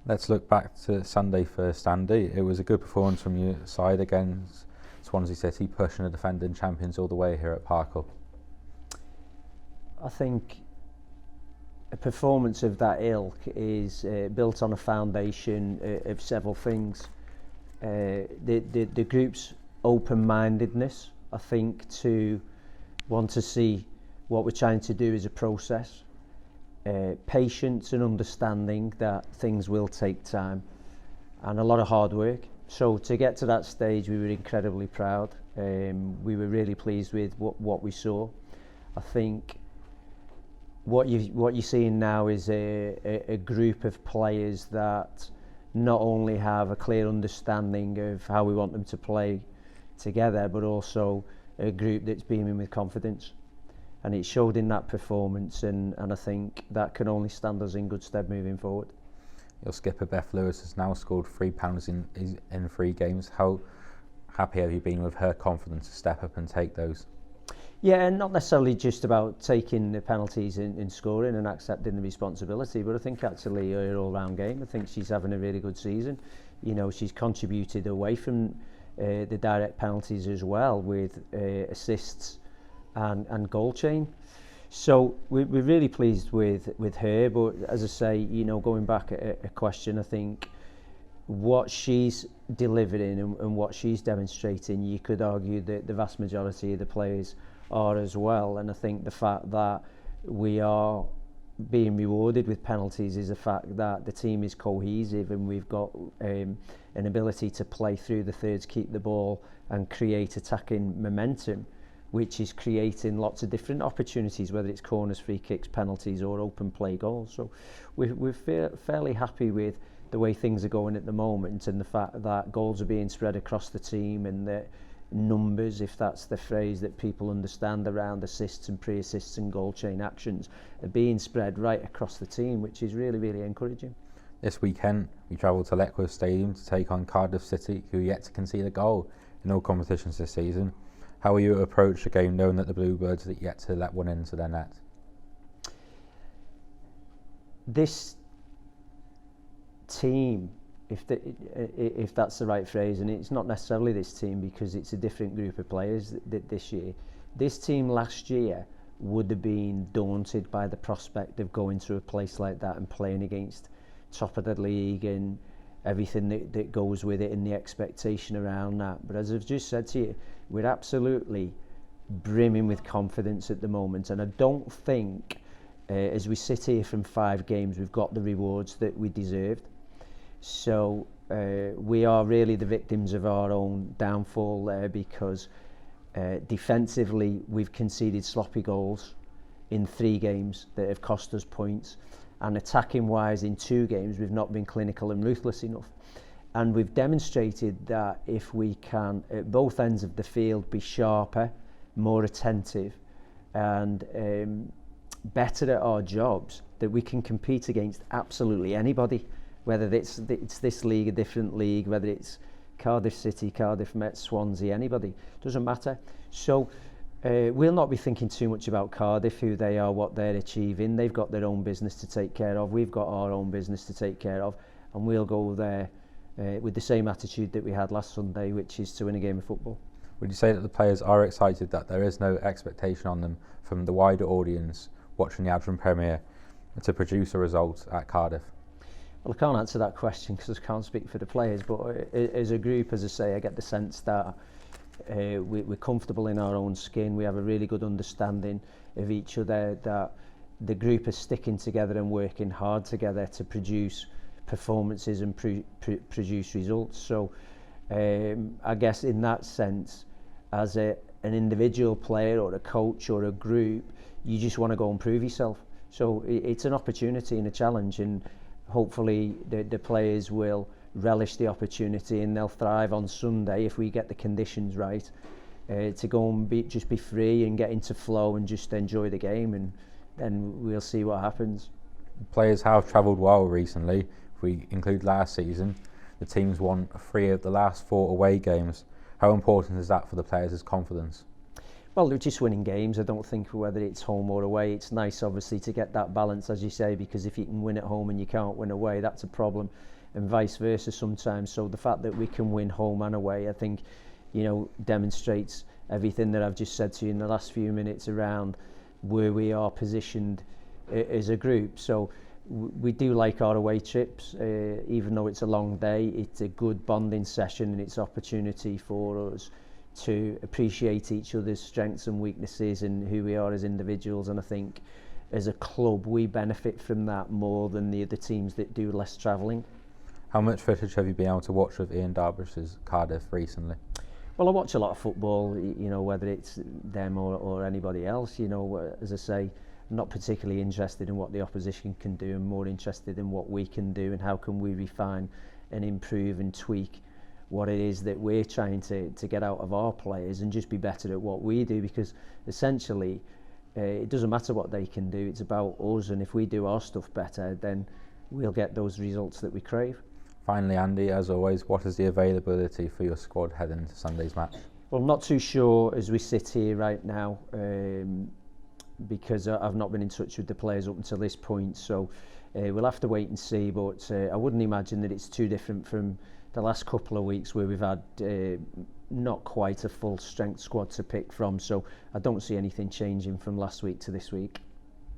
Let's look back to Sunday first, Andy. It was a good performance from your side against Swansea City, pushing the defending champions all the way here at Parkhill. I think a performance of that ilk is built on a foundation of several things. The group's open-mindedness, I think, to want to see what we're trying to do as a process. Patience and understanding that things will take time, and a lot of hard work. So to get to that stage, we were incredibly proud. We were really pleased with what we saw. I think what you're seeing now is a group of players that not only have a clear understanding of how we want them to play together, but also a group that's beaming with confidence. And it showed in that performance, and I think that can only stand us in good stead moving forward. Your skipper Beth Lewis has now scored £3 in 3 games. How happy have you been with her confidence to step up and take those? Yeah, and not necessarily just about taking the penalties in scoring and accepting the responsibility, but I think actually her all-round game, I think she's having a really good season. You know, she's contributed away from the direct penalties as well with assists and goal chain. So we're really pleased with her, but as I say, you know, going back a question, I think what she's delivering and what she's demonstrating, you could argue that the vast majority of the players are as well. And I think the fact that we are being rewarded with penalties is the fact that the team is cohesive, and we've got an ability to play through the thirds, keep the ball and create attacking momentum, which is creating lots of different opportunities, whether it's corners, free kicks, penalties or open play goals. So we're fairly happy with the way things are going at the moment, and the fact that goals are being spread across the team, and that numbers, if that's the phrase that people understand around assists and pre-assists and goal chain actions, are being spread right across the team, which is really, really encouraging. This weekend, we travel to Letchworth Stadium to take on Cardiff City, who are yet to concede a goal in all competitions this season. How will you approach the game, knowing that the Bluebirds are yet to let one into their net? This team, if that's the right phrase, and it's not necessarily this team because it's a different group of players this year. This team last year would have been daunted by the prospect of going to a place like that and playing against top of the league and everything that goes with it and the expectation around that. But as I've just said to you, we're absolutely brimming with confidence at the moment, and I don't think as we sit here from 5 games we've got the rewards that we deserved. So we are really the victims of our own downfall there, because defensively we've conceded sloppy goals in 3 games that have cost us points, and attacking wise in 2 games we've not been clinical and ruthless enough. And we've demonstrated that if we can, at both ends of the field, be sharper, more attentive and better at our jobs, that we can compete against absolutely anybody, whether it's this league, a different league, whether it's Cardiff City, Cardiff Met, Swansea, anybody, doesn't matter. So we'll not be thinking too much about Cardiff, who they are, what they're achieving. They've got their own business to take care of. We've got our own business to take care of, and we'll go there with the same attitude that we had last Sunday, which is to win a game of football. Would you say that the players are excited that there is no expectation on them from the wider audience watching the Adrian Premier to produce a result at Cardiff? Well, I can't answer that question because I can't speak for the players, but as a group, as I say, I get the sense that we're comfortable in our own skin. We have a really good understanding of each other, that the group is sticking together and working hard together to produce performances and produce results. So I guess in that sense, as an individual player or a coach or a group, you just want to go and prove yourself. So it's an opportunity and a challenge, and hopefully the players will relish the opportunity and they'll thrive on Sunday if we get the conditions right, to go and just be free and get into flow and just enjoy the game, and then we'll see what happens. Players have travelled well recently. If we include last season, the team's won 3 of the last 4 away games. How important is that for the players' confidence? Well, they're just winning games. I don't think whether it's home or away. It's nice, obviously, to get that balance, as you say, because if you can win at home and you can't win away, that's a problem, and vice versa sometimes. So the fact that we can win home and away, I think, demonstrates everything that I've just said to you in the last few minutes around where we are positioned as a group. So we do like our away trips, even though it's a long day. It's a good bonding session, and it's opportunity for us to appreciate each other's strengths and weaknesses and who we are as individuals. And I think as a club we benefit from that more than the other teams that do less travelling. How much footage have you been able to watch of Ian Darbish's Cardiff recently? Well, I watch a lot of football, whether it's them or anybody else. As I say, I'm not particularly interested in what the opposition can do. I'm more interested in what we can do and how can we refine and improve and tweak what it is that we're trying to get out of our players and just be better at what we do, because essentially it doesn't matter what they can do, it's about us, and if we do our stuff better then we'll get those results that we crave. Finally, Andy, as always, what is the availability for your squad heading into Sunday's match? Well, I'm not too sure as we sit here right now, because I've not been in touch with the players up until this point, so we'll have to wait and see, but I wouldn't imagine that it's too different from the last couple of weeks where we've had not quite a full strength squad to pick from, so I don't see anything changing from last week to this week.